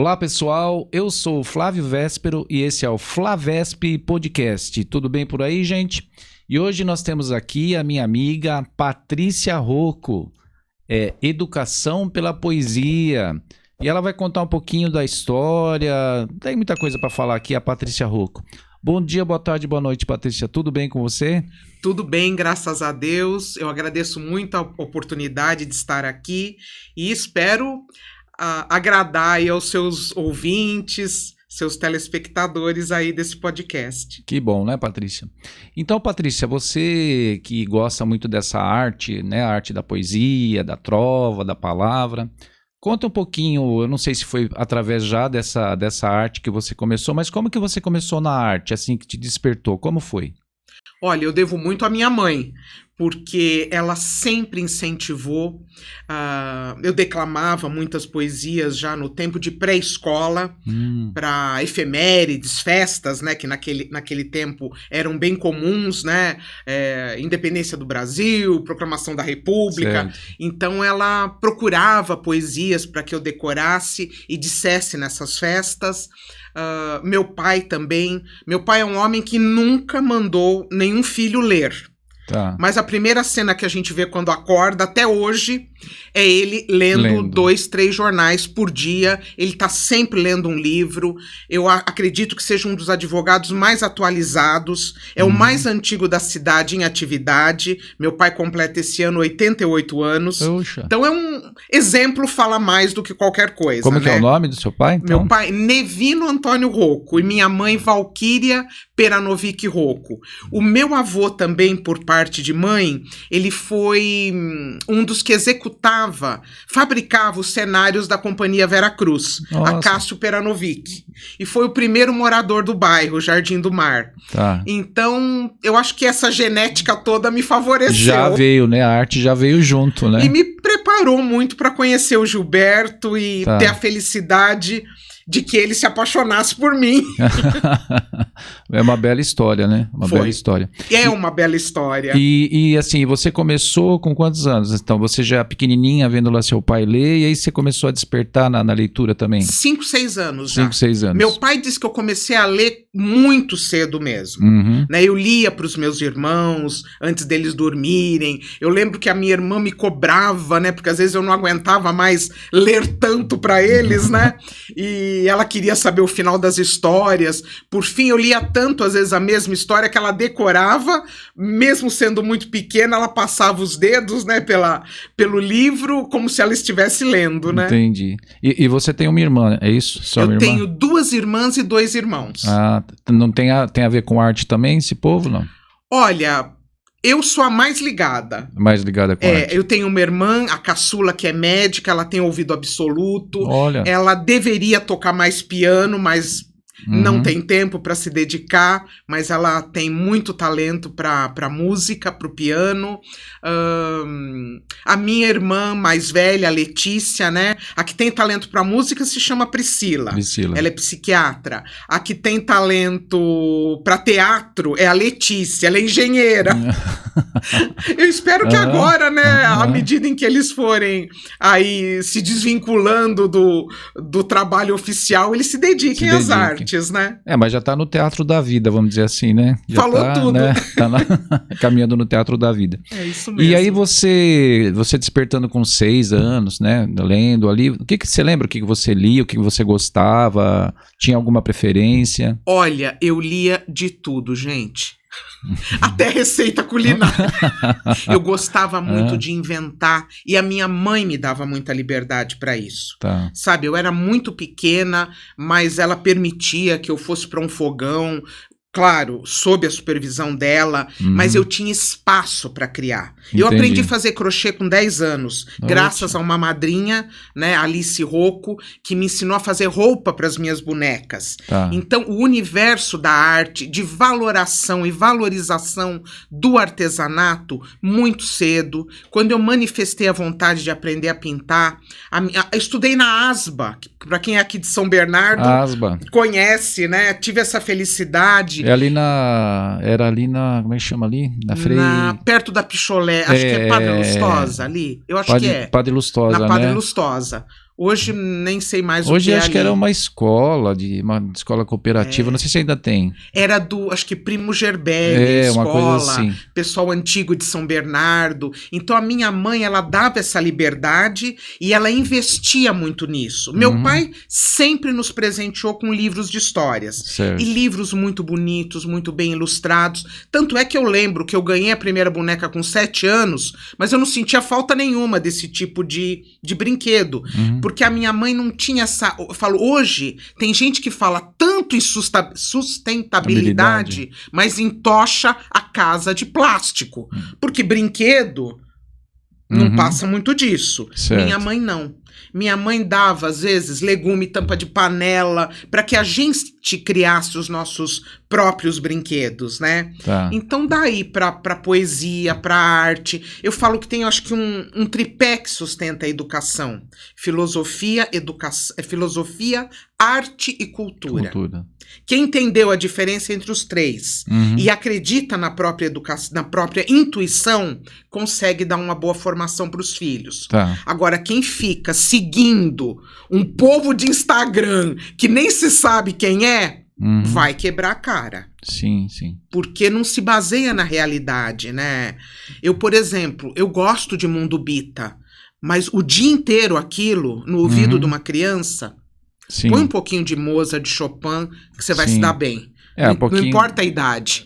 Olá pessoal, eu sou o Flávio Véspero e esse é o Flavesp Podcast. Tudo bem por aí, gente? E hoje nós temos aqui a minha amiga Patrícia Rocco, Educação pela Poesia. E ela vai contar um pouquinho da história, tem muita coisa para falar aqui, a Patrícia Rocco. Bom dia, boa tarde, boa noite, Patrícia. Tudo bem com você? Tudo bem, graças a Deus. Eu agradeço muito a oportunidade de estar aqui e espero agradar aí aos seus ouvintes, seus telespectadores aí desse podcast. Que bom, né, Patrícia? Então, Patrícia, você que gosta muito dessa arte, né, a arte da poesia, da trova, da palavra, conta um pouquinho, eu não sei se foi através já dessa arte que você começou, mas como que você começou na arte, assim que te despertou? Como foi? Olha, eu devo muito à minha mãe, porque ela sempre incentivou. Eu declamava muitas poesias já no tempo de pré-escola, para efemérides, festas, né, que naquele tempo eram bem comuns, né, Independência do Brasil, Proclamação da República. Certo. Então ela procurava poesias para que eu decorasse e dissesse nessas festas. Meu pai também. Meu pai é um homem que nunca mandou nenhum filho ler. Tá. Mas a primeira cena que a gente vê quando acorda, até hoje, é ele lendo 2, 3 jornais por dia. Ele está sempre lendo um livro. Eu acredito que seja um dos advogados mais atualizados. É o mais antigo da cidade em atividade. Meu pai completa esse ano 88 anos. Puxa. Então é um exemplo, fala mais do que qualquer coisa. Como que é o nome do seu pai? Então? Meu pai, Nevino Antônio Rocco, e minha mãe, Valquíria Peranovic Rocco. O meu avô também, por parte de mãe, ele foi um dos que fabricava os cenários da Companhia Vera Cruz, a Cássio Peranovic. E foi o primeiro morador do bairro, Jardim do Mar. Tá. Então, eu acho que essa genética toda me favoreceu. Já veio, né? A arte já veio junto, né? E me preparou muito para conhecer o Gilberto e ter a felicidade de que ele se apaixonasse por mim. É uma bela história, né? Bela história. É uma bela história. E assim, você começou com quantos anos? Então, você já pequenininha, vendo lá seu pai ler, e aí você começou a despertar na leitura também? 5, 6 anos já. 5, 6 anos. Meu pai disse que eu comecei a ler muito cedo mesmo. Né? Eu lia para os meus irmãos, antes deles dormirem. Eu lembro que a minha irmã me cobrava, né? Porque às vezes eu não aguentava mais ler tanto para eles, né? E ela queria saber o final das histórias. Por fim, eu lia tanto, às vezes, a mesma história que ela decorava, mesmo sendo muito pequena, ela passava os dedos, né, pelo livro, como se ela estivesse lendo, né? Entendi. E você tem uma irmã, é isso? Eu tenho 2 irmãs e 2 irmãos. Ah, não tem a ver com arte também, esse povo, não? Olha, eu sou a mais ligada. Mais ligada com arte. Eu tenho uma irmã, a caçula, que é médica, ela tem ouvido absoluto. Olha. Ela deveria tocar mais piano, mas não tem tempo para se dedicar, mas ela tem muito talento para música, para o piano. A minha irmã mais velha, a Letícia, né? A que tem talento para música se chama Priscila. Ela é psiquiatra. A que tem talento para teatro é a Letícia, ela é engenheira. Eu espero que agora, né, à medida em que eles forem aí se desvinculando do trabalho oficial, eles se dediquem às artes, né? Mas já tá no teatro da vida, vamos dizer assim, né? Já falou tudo. Né? Tá caminhando no teatro da vida. É isso mesmo. E aí você despertando com 6 anos, né, lendo ali, o que você lembra, o que você lia, o que você gostava, tinha alguma preferência? Olha, eu lia de tudo, gente. Até receita culinária. Eu gostava muito de inventar e a minha mãe me dava muita liberdade para isso. Sabe, eu era muito pequena, mas ela permitia que eu fosse para um fogão. Claro, sob a supervisão dela, mas eu tinha espaço para criar. Entendi. Eu aprendi a fazer crochê com 10 anos, graças a uma madrinha, né, Alice Rocco, que me ensinou a fazer roupa para as minhas bonecas. Então, o universo da arte, de valoração e valorização do artesanato, muito cedo, quando eu manifestei a vontade de aprender a pintar, eu estudei na ASBA, para quem é aqui de São Bernardo, conhece, né, tive essa felicidade. Era ali na, como é que chama ali? Perto da Picholé, acho que é Padre Lustosa ali, eu acho que é. Padre Lustosa, na Padre né? Lustosa. Hoje nem sei mais o que Hoje é acho que ali. era uma escola cooperativa, não sei se ainda tem. Era acho que Primo Gerbelli, Uma coisa escola, assim. pessoal antigo de São Bernardo. Então a minha mãe, ela dava essa liberdade e ela investia muito nisso. Meu pai sempre nos presenteou com livros de histórias. Certo. E livros muito bonitos, muito bem ilustrados. Tanto é que eu lembro que eu ganhei a primeira boneca com 7 anos, mas eu não sentia falta nenhuma desse tipo de brinquedo. Porque a minha mãe não tinha essa... Eu falo, hoje tem gente que fala tanto em sustentabilidade, mas entocha a casa de plástico. Porque brinquedo não passa muito disso. Certo. Minha mãe não. Minha mãe dava, às vezes, legume, tampa de panela, para que a gente criasse os nossos próprios brinquedos, né? Tá. Então, daí pra poesia, pra arte, eu falo que tem, acho que um tripé que sustenta a educação. Filosofia, arte e cultura. Quem entendeu a diferença entre os três e acredita na própria educação, na própria intuição, consegue dar uma boa formação para os filhos. Tá. Agora, quem fica seguindo um povo de Instagram que nem se sabe quem é, vai quebrar a cara. Sim, sim. Porque não se baseia na realidade, né? Eu, por exemplo, eu gosto de Mundo Bita, mas o dia inteiro aquilo no ouvido de uma criança... Sim. Põe um pouquinho de Mozart, de Chopin, que você vai se dar bem. Não importa a idade.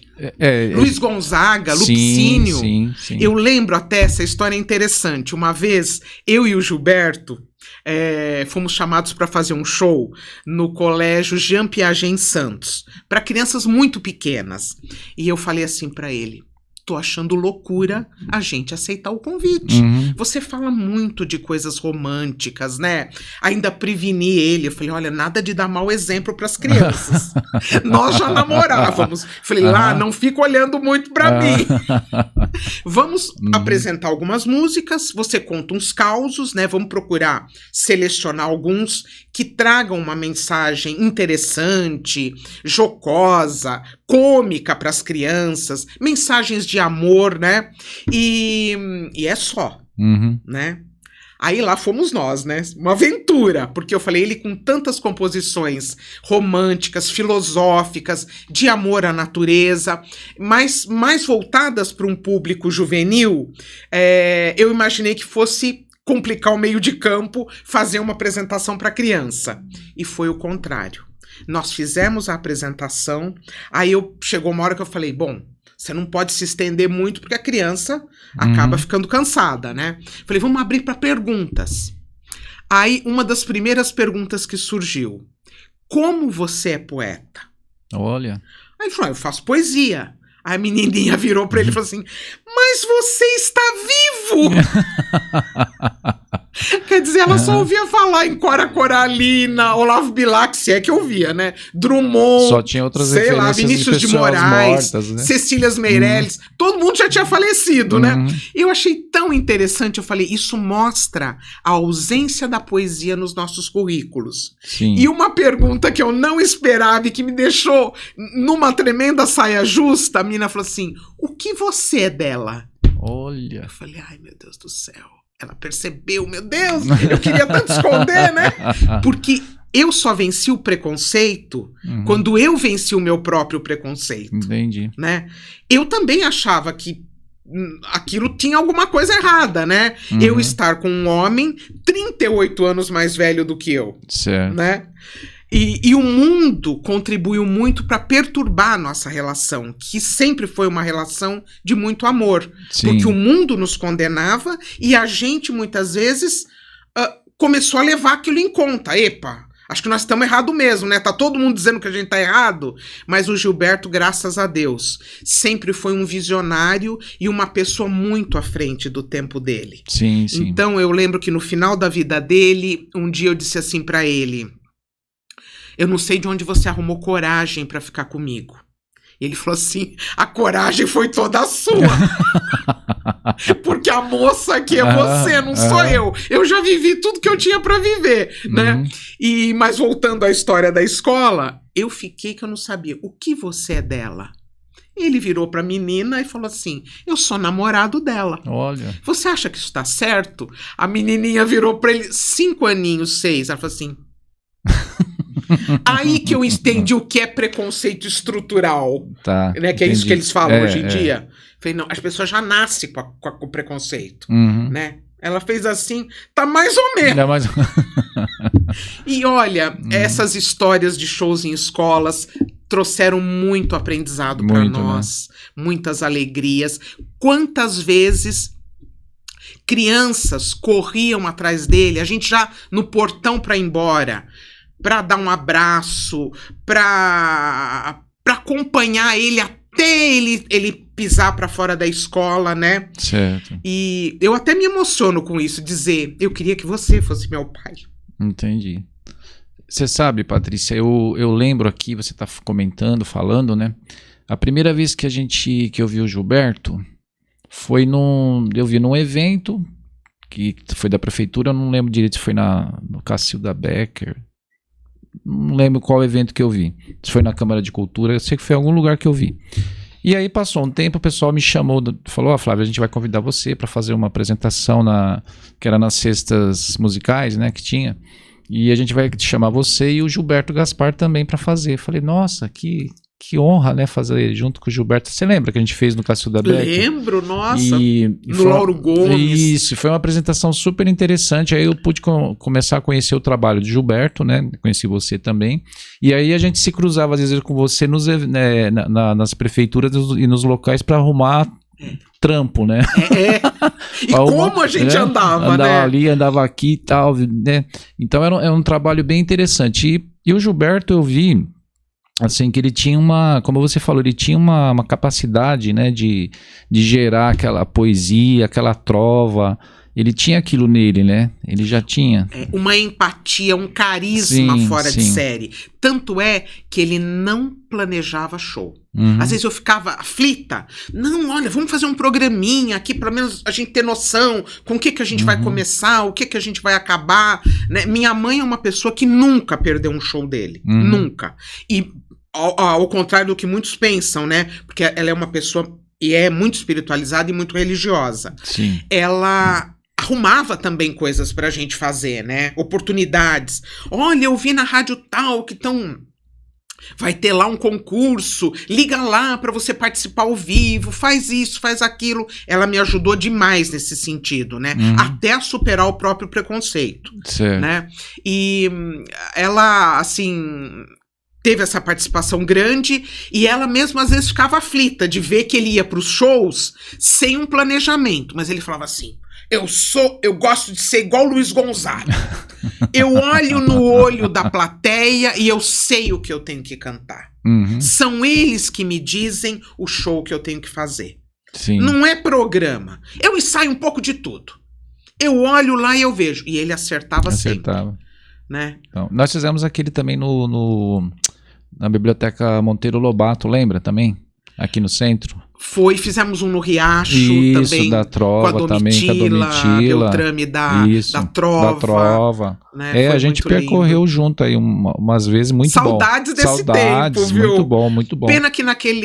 Luiz Gonzaga, Lupicínio. Sim. Eu lembro até, essa história é interessante. Uma vez, eu e o Gilberto fomos chamados para fazer um show no colégio Jean Piaget em Santos, para crianças muito pequenas. E eu falei assim para ele: tô achando loucura a gente aceitar o convite. Você fala muito de coisas românticas, né? Ainda preveni ele. Eu falei, olha, nada de dar mau exemplo pras crianças. Nós já namorávamos. Falei, lá, não fica olhando muito pra mim. Vamos apresentar algumas músicas, você conta uns causos, né? Vamos procurar selecionar alguns que tragam uma mensagem interessante, jocosa, cômica para as crianças, mensagens de amor, né? E é só, né? Aí lá fomos nós, né? Uma aventura, porque eu falei, ele com tantas composições românticas, filosóficas, de amor à natureza, mais voltadas para um público juvenil, eu imaginei que fosse complicar o meio de campo, fazer uma apresentação para criança. E foi o contrário. Nós fizemos a apresentação, aí chegou uma hora que eu falei, bom, você não pode se estender muito porque a criança acaba ficando cansada, né? Falei, vamos abrir para perguntas. Aí, uma das primeiras perguntas que surgiu: como você é poeta? Olha. Aí ele falou, eu faço poesia. Aí a menininha virou para ele e falou assim, mas você está vivo! Quer dizer, ela só ouvia falar em Cora Coralina, Olavo Bilac, se é que ouvia, né? Drummond, só tinha outras sei lá, Vinícius de Moraes, mortas, né? Cecílias Meirelles, todo mundo já tinha falecido, né? Eu achei tão interessante, eu falei, isso mostra a ausência da poesia nos nossos currículos. Sim. E uma pergunta que eu não esperava e que me deixou numa tremenda saia justa, a menina falou assim, o que você é dela? Olha. Eu falei, ai meu Deus do céu. Ela percebeu, meu Deus, eu queria tanto esconder, né? Porque eu só venci o preconceito quando eu venci o meu próprio preconceito. Entendi. Né? Eu também achava que aquilo tinha alguma coisa errada, né? Eu estar com um homem 38 anos mais velho do que eu. Certo. Né? E o mundo contribuiu muito para perturbar a nossa relação, que sempre foi uma relação de muito amor. Sim. Porque o mundo nos condenava e a gente, muitas vezes, começou a levar aquilo em conta. Epa, acho que nós estamos errados mesmo, né? Tá todo mundo dizendo que a gente tá errado. Mas o Gilberto, graças a Deus, sempre foi um visionário e uma pessoa muito à frente do tempo dele. Sim, sim. Então eu lembro que no final da vida dele, um dia eu disse assim para ele, eu não sei de onde você arrumou coragem para ficar comigo. E ele falou assim, a coragem foi toda sua. Porque a moça aqui é você, não sou eu. Eu já vivi tudo que eu tinha para viver, né? Mas voltando à história da escola, eu fiquei que eu não sabia. O que você é dela? Ele virou pra menina e falou assim, eu sou namorado dela. Olha. Você acha que isso tá certo? A menininha virou pra ele, 5 aninhos, 6. Ela falou assim... Aí que eu entendi o que é preconceito estrutural. Tá, né? Que é isso que eles falam hoje em dia. Falei, não, as pessoas já nascem com o preconceito. Né? Ela fez assim, tá mais ou menos. E olha, essas histórias de shows em escolas trouxeram muito aprendizado para nós. Né? Muitas alegrias. Quantas vezes crianças corriam atrás dele, a gente já no portão para ir embora, para dar um abraço, para acompanhar ele até ele pisar para fora da escola, né? Certo. E eu até me emociono com isso, dizer, eu queria que você fosse meu pai. Entendi. Você sabe, Patrícia, eu lembro aqui, você tá comentando, falando, né? A primeira vez que eu vi o Gilberto foi eu vi num evento que foi da prefeitura, eu não lembro direito se foi no Cacilda Becker. Não lembro qual evento que eu vi. Se foi na Câmara de Cultura, eu sei que foi em algum lugar que eu vi. E aí passou um tempo, o pessoal me chamou, falou, Flávio, a gente vai convidar você para fazer uma apresentação que era nas cestas musicais, né, que tinha. E a gente vai chamar você e o Gilberto Gaspar também para fazer. Eu falei, nossa, que honra, né, fazer junto com o Gilberto. Você lembra que a gente fez no Cacilda Becker? Lembro, nossa. No Lauro Gomes. Isso, foi uma apresentação super interessante. Aí eu pude começar a conhecer o trabalho de Gilberto, né? Conheci você também. E aí a gente se cruzava às vezes com você nas prefeituras e nos locais para arrumar trampo, né? E como a gente andava, né? Andava ali, andava aqui e tal, né? Então era um trabalho bem interessante. E o Gilberto, eu vi assim, que ele tinha como você falou, ele tinha uma capacidade, né, de gerar aquela poesia, aquela trova. Ele tinha aquilo nele, né? Ele já tinha. Uma empatia, um carisma fora de série. Tanto é que ele não planejava show. Às vezes eu ficava aflita. Não, olha, vamos fazer um programinha aqui, pelo menos a gente ter noção com o que a gente vai começar, o que a gente vai acabar. Né? Minha mãe é uma pessoa que nunca perdeu um show dele. Nunca. E ao contrário do que muitos pensam, né? Porque ela é uma pessoa e é muito espiritualizada e muito religiosa. Sim. Ela arrumava também coisas pra gente fazer, né? Oportunidades. Olha, eu vi na rádio tal que vai ter lá um concurso, liga lá pra você participar ao vivo, faz isso, faz aquilo. Ela me ajudou demais nesse sentido, né? Até a superar o próprio preconceito. Certo. Né? E ela, assim, teve essa participação grande e ela mesmo às vezes ficava aflita de ver que ele ia pros shows sem um planejamento. Mas ele falava assim, eu gosto de ser igual Luiz Gonzaga. Eu olho no olho da plateia e eu sei o que eu tenho que cantar. São eles que me dizem o show que eu tenho que fazer. Sim. Não é programa. Eu ensaio um pouco de tudo. Eu olho lá e eu vejo. E ele acertava sempre. Né? Então, nós fizemos aquele também na Biblioteca Monteiro Lobato, lembra também? Aqui no centro. Fizemos um no Riacho também. Da Trova, com a Domitila. Beltrame da Trova. Da Trova. Né? A gente percorreu junto aí umas vezes, muito Saudades bom. Desse tempo, viu? Muito bom, muito bom. Pena que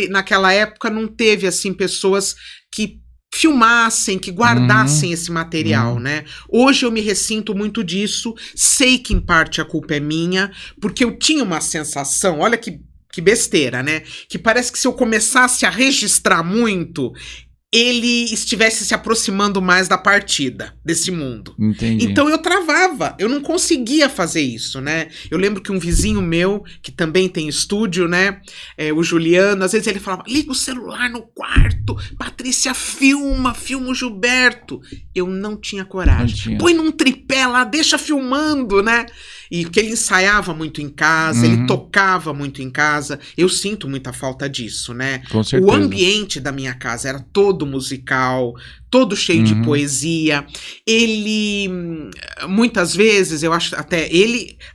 naquela época não teve, assim, pessoas que filmassem, que guardassem esse material, né? Hoje eu me ressinto muito disso, sei que em parte a culpa é minha, porque eu tinha uma sensação, olha que besteira, né? Que parece que se eu começasse a registrar muito, ele estivesse se aproximando mais da partida desse mundo. Entendi. Então eu travava, eu não conseguia fazer isso, né? Eu lembro que um vizinho meu, que também tem estúdio, né? O Juliano, às vezes ele falava, liga o celular no quarto, Patrícia, filma o Gilberto. Eu não tinha coragem. Põe num tripé lá, deixa filmando, né? E porque ele ensaiava muito em casa, ele tocava muito em casa. Eu sinto muita falta disso, né? Com certeza. O ambiente da minha casa era todo musical, todo cheio de poesia. Ele, muitas vezes, eu acho até,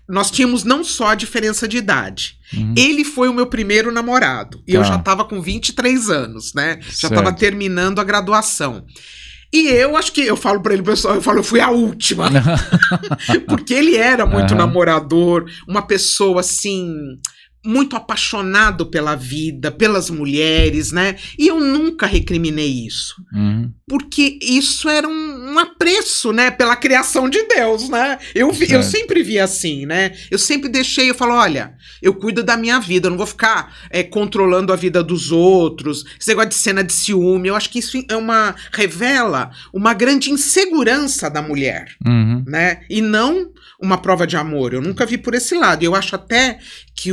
nós tínhamos não só a diferença de idade. Ele foi o meu primeiro namorado. E eu já tava com 23 anos, né? Já tava terminando a graduação. E eu acho que, eu falo pra ele, pessoal, eu fui a última. Porque ele era muito namorador, uma pessoa, assim, muito apaixonado pela vida, pelas mulheres, né? E eu nunca recriminei isso. Porque isso era um apreço, né? Pela criação de Deus, né? Eu sempre vi assim, né? Eu sempre deixei, eu falo, olha, eu cuido da minha vida, eu não vou ficar controlando a vida dos outros, esse negócio de cena de ciúme, eu acho que isso revela uma grande insegurança da mulher, né? E não uma prova de amor, eu nunca vi por esse lado. Eu acho até que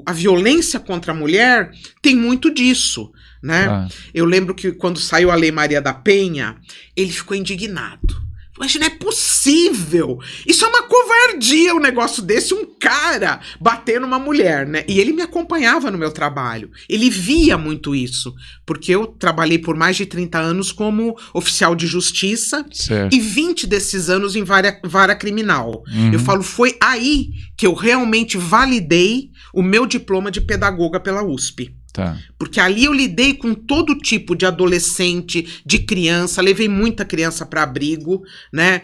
a violência contra a mulher tem muito disso, né? Eu lembro que quando saiu a Lei Maria da Penha, ele ficou indignado. Mas não é possível! Isso é uma covardia, um negócio desse, um cara bater numa mulher, né? E ele me acompanhava no meu trabalho. Ele via muito isso. Porque eu trabalhei por mais de 30 anos como oficial de justiça. Certo. E 20 desses anos em vara criminal. Eu falo, foi aí que eu realmente validei o meu diploma de pedagoga pela USP. Tá. Porque ali eu lidei com todo tipo de adolescente, de criança, levei muita criança para abrigo, né?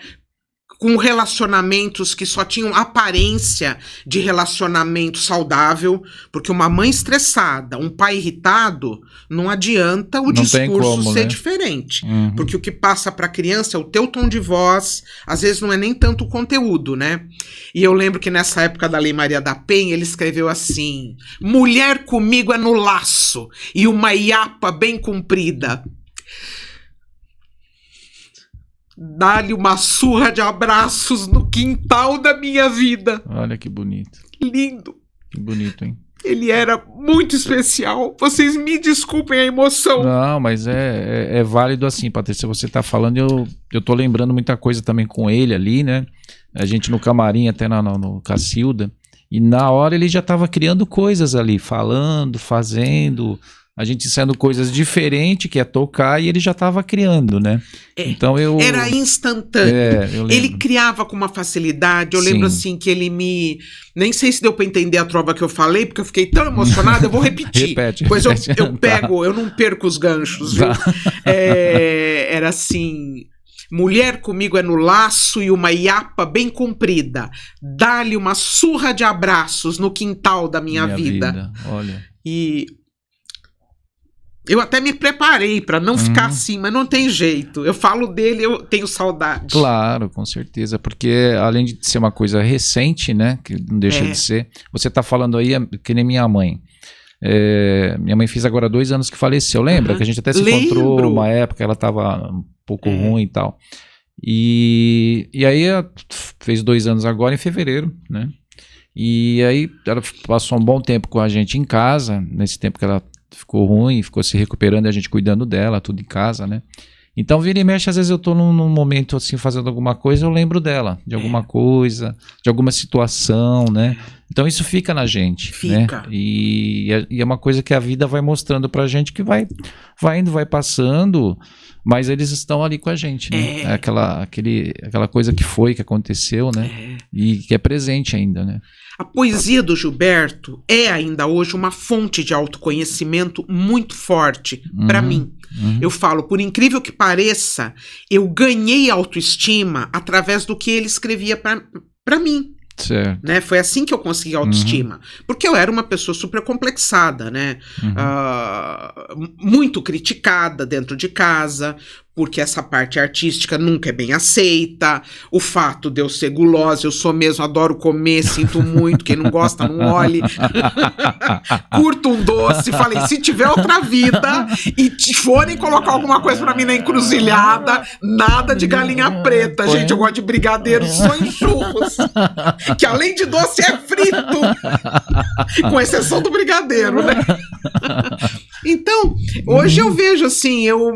Com relacionamentos que só tinham aparência de relacionamento saudável, porque uma mãe estressada, um pai irritado, não adianta o discurso ser diferente. Porque o que passa para a criança é o teu tom de voz, às vezes não é nem tanto o conteúdo, né? E eu lembro que nessa época da Lei Maria da Penha, ele escreveu assim: mulher comigo é no laço e uma iapa bem comprida. Dá-lhe uma surra de abraços no quintal da minha vida. Olha que bonito. Lindo. Que bonito, hein? Ele era muito especial. Vocês me desculpem a emoção. Não, mas é válido assim, Patrícia. Você tá falando, eu tô lembrando muita coisa também com ele ali, né? A gente no camarim, até no Cacilda. E na hora ele já tava criando coisas ali, falando, fazendo... A gente sendo coisas diferentes, que é tocar, e ele já estava criando, né? Então era instantâneo. Ele criava com uma facilidade. Eu lembro assim que ele me... Nem sei se deu para entender a trova que eu falei, porque eu fiquei tão emocionada, eu vou repetir. Repete. Pois eu pego, eu não perco os ganchos, viu? Era assim... Mulher comigo é no laço e uma iapa bem comprida. Dá-lhe uma surra de abraços no quintal da minha vida. Olha. E... eu até me preparei para não ficar assim, mas não tem jeito. Eu falo dele, eu tenho saudade. Claro, com certeza, porque além de ser uma coisa recente, né, que não deixa de ser, você tá falando aí que nem minha mãe. Minha mãe fez agora 2 anos que faleceu, lembra? Que a gente até se encontrou uma época, ela tava um pouco ruim e tal. E aí ela fez 2 anos agora em fevereiro, né? E aí ela passou um bom tempo com a gente em casa, nesse tempo que ela ficou ruim, ficou se recuperando e a gente cuidando dela, tudo em casa, né? Então, vira e mexe, às vezes eu tô num momento assim, fazendo alguma coisa, eu lembro dela, de alguma coisa, de alguma situação, né? Então isso fica na gente, fica, né? E é uma coisa que a vida vai mostrando pra gente que vai indo, vai passando, mas eles estão ali com a gente, né? É aquela coisa que aconteceu, né? E que é presente ainda, né? A poesia do Gilberto é ainda hoje uma fonte de autoconhecimento muito forte para mim. Eu falo, por incrível que pareça, eu ganhei autoestima através do que ele escrevia para mim. Certo. Né? Foi assim que eu consegui autoestima. Porque eu era uma pessoa super complexada, né? Muito criticada dentro de casa, porque essa parte artística nunca é bem aceita. O fato de eu ser gulosa, eu sou mesmo, adoro comer, sinto muito, quem não gosta não olhe. Curto um doce, falei, se tiver outra vida e forem colocar alguma coisa pra mim na encruzilhada, nada de galinha preta, gente, eu gosto de brigadeiro só em churros, que além de doce é frito, com exceção do brigadeiro, né? Então, hoje eu vejo assim, eu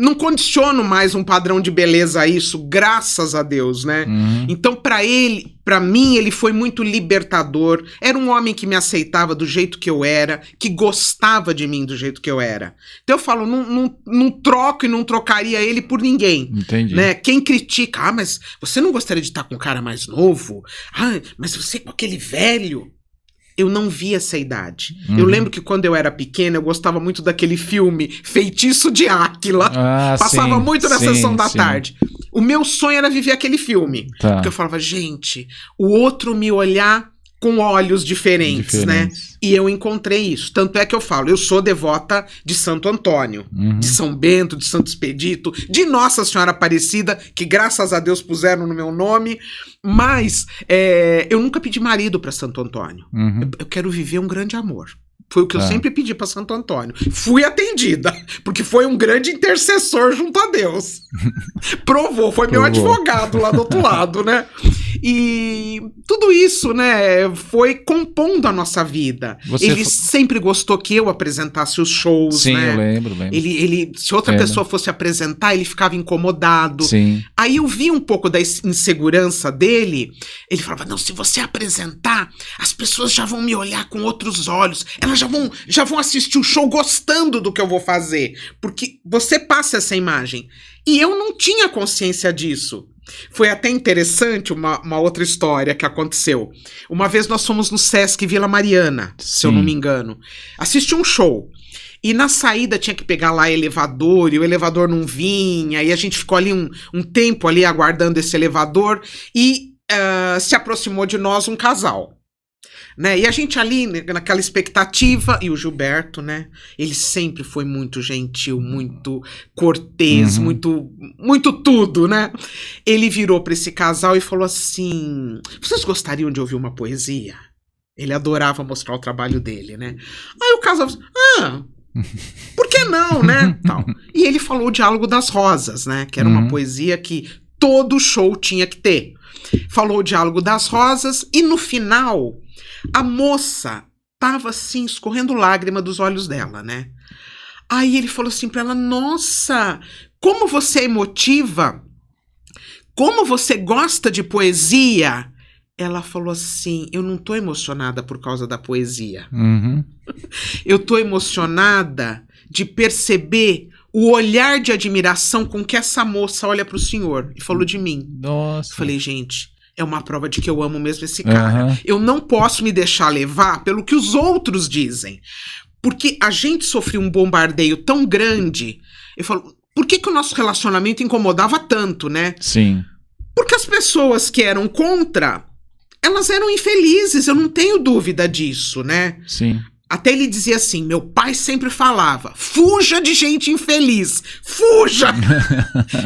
não condiciono mais um padrão de beleza a isso, graças a Deus, né? Então, pra mim, ele foi muito libertador. Era um homem que me aceitava do jeito que eu era, que gostava de mim do jeito que eu era. Então eu falo, não troco e não trocaria ele por ninguém. Entendi. Né? Quem critica, mas você não gostaria de estar com um cara mais novo? Mas você com aquele velho... Eu não vi essa idade. Eu lembro que quando eu era pequena, eu gostava muito daquele filme Feitiço de Áquila. Passava muito na sessão da tarde. O meu sonho era viver aquele filme. Porque eu falava, gente, o outro me olhar com olhos diferentes, né? E eu encontrei isso. Tanto é que eu falo, eu sou devota de Santo Antônio, de São Bento, de Santo Expedito, de Nossa Senhora Aparecida, que graças a Deus puseram no meu nome, mas eu nunca pedi marido para Santo Antônio. Eu quero viver um grande amor. Foi o que eu sempre pedi para Santo Antônio. Fui atendida, porque foi um grande intercessor junto a Deus. Provou, foi meu advogado lá do outro lado, né? E tudo isso, né, foi compondo a nossa vida. Ele sempre gostou que eu apresentasse os shows, Sim, né? Eu lembro. Ele, se outra pessoa fosse apresentar, ele ficava incomodado. Sim. Aí eu vi um pouco da insegurança dele. Ele falava, não, se você apresentar, as pessoas já vão me olhar com outros olhos. Elas já vão assistir o show gostando do que eu vou fazer. Porque você passa essa imagem. E eu não tinha consciência disso. Foi até interessante uma outra história que aconteceu. Uma vez nós fomos no Sesc Vila Mariana, se eu não me engano, assistir um show. E na saída tinha que pegar lá elevador, e o elevador não vinha, e a gente ficou ali um tempo ali aguardando esse elevador, e se aproximou de nós um casal. Né? E a gente ali, naquela expectativa, e o Gilberto, né? Ele sempre foi muito gentil, muito cortês, muito tudo, né? Ele virou para esse casal e falou assim, vocês gostariam de ouvir uma poesia? Ele adorava mostrar o trabalho dele, né? Aí o casal falou, por que não, né? Tal. E ele falou o Diálogo das Rosas, né? Que era uma poesia que todo show tinha que ter. Falou o Diálogo das Rosas e no final a moça tava assim, escorrendo lágrima dos olhos dela, né? Aí ele falou assim pra ela, nossa, como você é emotiva, como você gosta de poesia. Ela falou assim, eu não tô emocionada por causa da poesia. Eu tô emocionada de perceber o olhar de admiração com que essa moça olha pro senhor. E falou de mim. Nossa. Eu falei, gente, é uma prova de que eu amo mesmo esse cara. Eu não posso me deixar levar pelo que os outros dizem. Porque a gente sofreu um bombardeio tão grande. Eu falo, por que o nosso relacionamento incomodava tanto, né? Sim. Porque as pessoas que eram contra, elas eram infelizes, eu não tenho dúvida disso, né? Sim. Até ele dizia assim, meu pai sempre falava, fuja de gente infeliz, fuja!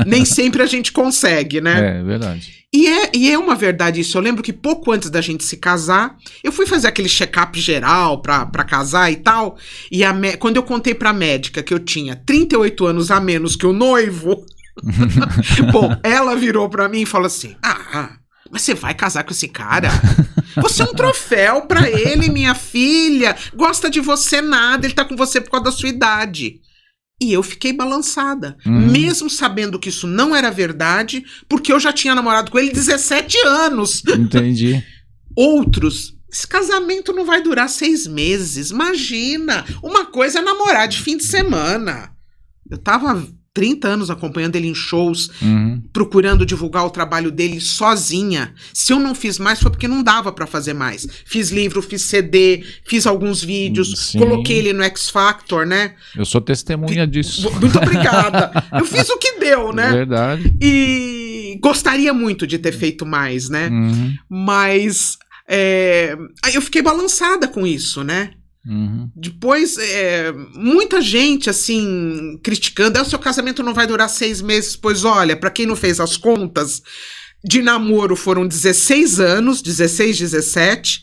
Nem sempre a gente consegue, né? É verdade. E é uma verdade isso. Eu lembro que pouco antes da gente se casar, eu fui fazer aquele check-up geral pra casar e tal, e quando eu contei pra médica que eu tinha 38 anos a menos que o noivo, bom, ela virou pra mim e falou assim, mas você vai casar com esse cara? Você é um troféu pra ele, minha filha. Gosta de você nada, ele tá com você por causa da sua idade. E eu fiquei balançada, mesmo sabendo que isso não era verdade, porque eu já tinha namorado com ele 17 anos. Entendi. Outros, esse casamento não vai durar 6 meses, imagina. Uma coisa é namorar de fim de semana. Eu tava 30 anos acompanhando ele em shows, procurando divulgar o trabalho dele sozinha. Se eu não fiz mais foi porque não dava pra fazer mais. Fiz livro, fiz CD, fiz alguns vídeos, coloquei ele no X Factor, né? Eu sou testemunha disso. Muito obrigada. Eu fiz o que deu, né? Verdade. E gostaria muito de ter feito mais, né? Mas aí eu fiquei balançada com isso, né? Depois, muita gente, assim, criticando, o seu casamento não vai durar 6 meses, pois olha, pra quem não fez as contas, de namoro foram 16 anos, 16, 17,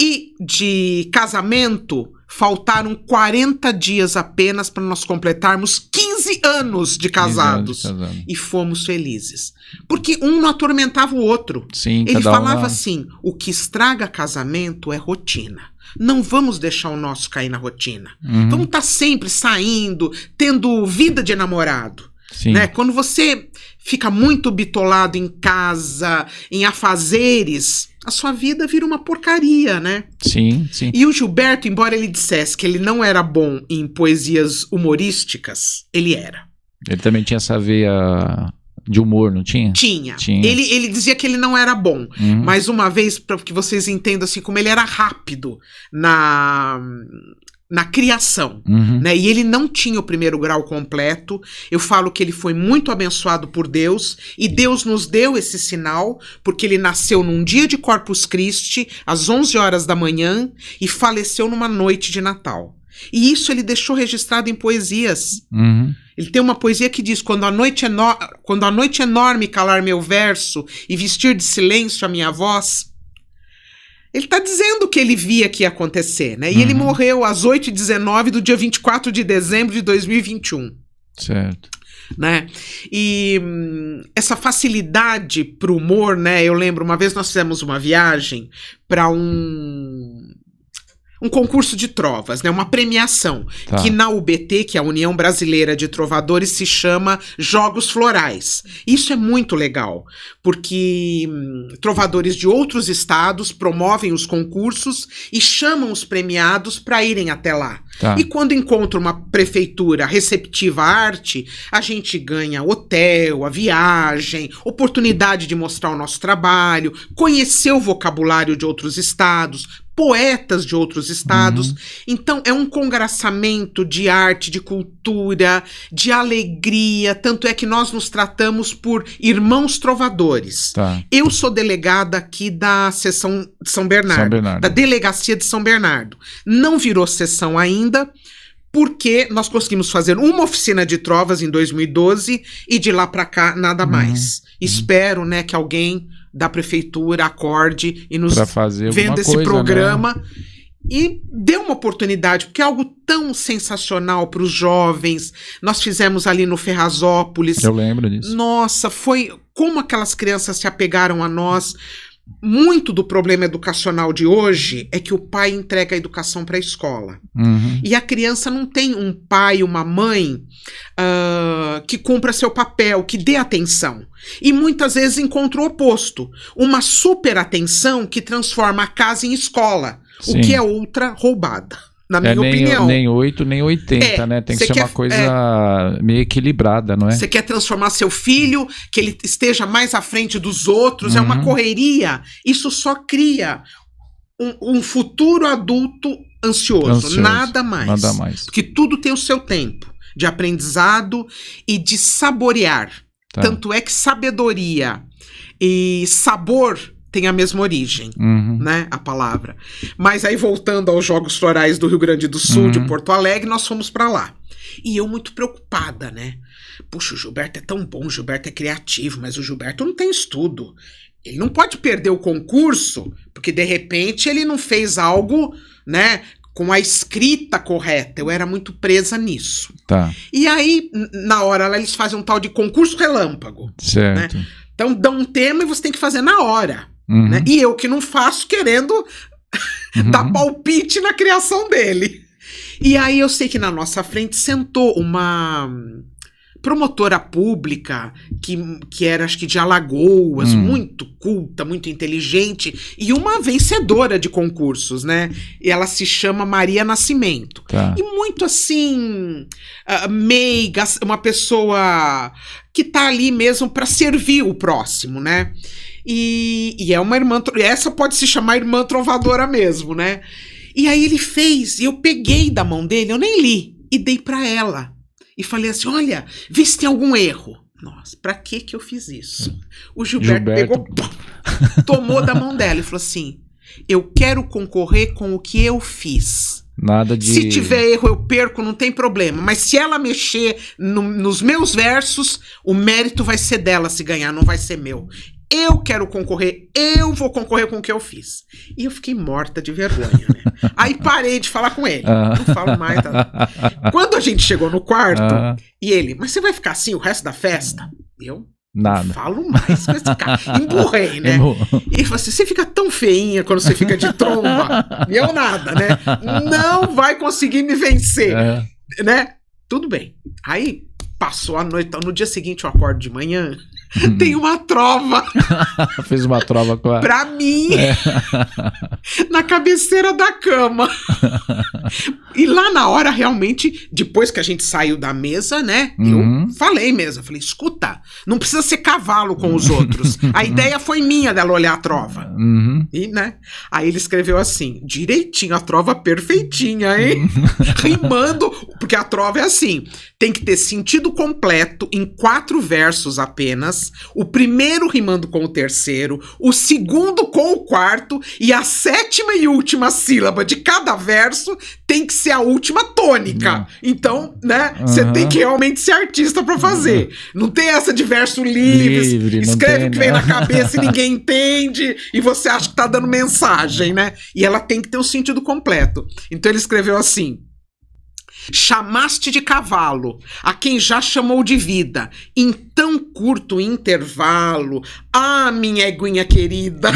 e de casamento faltaram 40 dias apenas para nós completarmos 15 anos de casados. E fomos felizes. Porque um não atormentava o outro. Sim, ele falava assim, o que estraga casamento é rotina. Não vamos deixar o nosso cair na rotina. Vamos estar sempre saindo, tendo vida de namorado. Né? Quando você fica muito bitolado em casa, em afazeres, a sua vida vira uma porcaria, né? Sim, sim. E o Gilberto, embora ele dissesse que ele não era bom em poesias humorísticas, ele era. Ele também tinha essa veia de humor, não tinha? Tinha. Ele dizia que ele não era bom. Mas uma vez, para que vocês entendam assim, como ele era rápido na criação, né? E ele não tinha o primeiro grau completo. Eu falo que ele foi muito abençoado por Deus, e Deus nos deu esse sinal, porque ele nasceu num dia de Corpus Christi, às 11 horas da manhã, e faleceu numa noite de Natal. E isso ele deixou registrado em poesias. Ele tem uma poesia que diz: quando a noite enorme calar meu verso e vestir de silêncio a minha voz. Ele está dizendo que ele via que ia acontecer, né? E ele morreu às 8h19 do dia 24 de dezembro de 2021. Certo. Né? E essa facilidade pro humor, né? Eu lembro, uma vez nós fizemos uma viagem para um concurso de trovas, né? Uma premiação, que na UBT, que é a União Brasileira de Trovadores, se chama Jogos Florais. Isso é muito legal, porque trovadores de outros estados promovem os concursos e chamam os premiados para irem até lá. E quando encontra uma prefeitura receptiva à arte, a gente ganha hotel, a viagem, oportunidade de mostrar o nosso trabalho, conhecer o vocabulário de outros estados, poetas de outros estados. Então é um congraçamento de arte, de cultura, de alegria, tanto é que nós nos tratamos por irmãos trovadores. Eu sou delegada aqui da seção de São Bernardo, da delegacia de São Bernardo. Não virou seção ainda, porque nós conseguimos fazer uma oficina de trovas em 2012 e de lá para cá nada mais. Espero, né, que alguém da prefeitura acorde e nos venda esse programa, né? E dê uma oportunidade, porque é algo tão sensacional para os jovens. Nós fizemos ali no Ferrazópolis. Eu lembro disso. Nossa, foi como aquelas crianças se apegaram a nós. Muito do problema educacional de hoje é que o pai entrega a educação para a escola. E a criança não tem um pai, uma mãe que cumpra seu papel, que dê atenção. E muitas vezes encontra o oposto. Uma super atenção que transforma a casa em escola. Sim. O que é outra roubada, na minha opinião. Nem 8, nem 80, né? Tem que ser uma coisa meio equilibrada, não é? Você quer transformar seu filho, que ele esteja mais à frente dos outros, é uma correria. Isso só cria um futuro adulto ansioso. Nada mais. Nada mais. Porque tudo tem o seu tempo de aprendizado e de saborear. Tanto é que sabedoria e sabor tem a mesma origem, né, a palavra. Mas aí, voltando aos Jogos Florais do Rio Grande do Sul, de Porto Alegre, nós fomos para lá. E eu muito preocupada, né? Puxa, o Gilberto é tão bom, o Gilberto é criativo, mas o Gilberto não tem estudo. Ele não pode perder o concurso, porque de repente ele não fez algo, né, com a escrita correta. Eu era muito presa nisso. E aí, na hora lá, eles fazem um tal de concurso relâmpago. Certo. Né? Então, dão um tema e você tem que fazer na hora. Né? E eu que não faço, querendo dar palpite na criação dele. E aí eu sei que na nossa frente sentou uma promotora pública que era, acho que de Alagoas, muito culta, muito inteligente, e uma vencedora de concursos, né? E ela se chama Maria Nascimento. E muito assim, meiga, uma pessoa que tá ali mesmo para servir o próximo, né? E é uma irmã, essa pode se chamar irmã trovadora mesmo, né? E aí ele fez, e eu peguei da mão dele, eu nem li, e dei para ela. E falei assim, olha, vê se tem algum erro. Nossa, pra que eu fiz isso? O Gilberto pegou, tomou da mão dela e falou assim, eu quero concorrer com o que eu fiz. Nada de... Se tiver erro, eu perco, não tem problema. Mas se ela mexer nos meus versos, o mérito vai ser dela se ganhar, não vai ser meu. Eu quero concorrer, eu vou concorrer com o que eu fiz. E eu fiquei morta de vergonha, né? Aí parei de falar com ele. Não falo mais. Quando a gente chegou no quarto, e ele, mas você vai ficar assim o resto da festa? Eu nada. Não falo mais com esse cara. Emburrei, né? E ele falou assim, você fica tão feinha quando você fica de tromba. E eu nada, né? Não vai conseguir me vencer. Né? Tudo bem. Aí passou a noite, no dia seguinte eu acordo de manhã, tem uma trova. Fez uma trova com a... Pra mim, na cabeceira da cama. E lá na hora, realmente, depois que a gente saiu da mesa, né? Eu falei mesmo, falei, escuta, não precisa ser cavalo com os outros. A ideia foi minha dela olhar a trova. E, né? Aí ele escreveu assim, direitinho, a trova perfeitinha, hein? Rimando, porque a trova é assim, tem que ter sentido completo em 4 versos apenas, o primeiro rimando com o terceiro, o segundo com o quarto, e a 7ª e última sílaba de cada verso tem que ser a última tônica. Então, né, você tem que realmente ser artista pra fazer. Não tem essa de verso livre, escreve o que vem na cabeça e ninguém entende, e você acha que tá dando mensagem, né? E ela tem que ter um sentido completo. Então ele escreveu assim: chamaste de cavalo a quem já chamou de vida em tão curto intervalo. Ah, minha eguinha querida.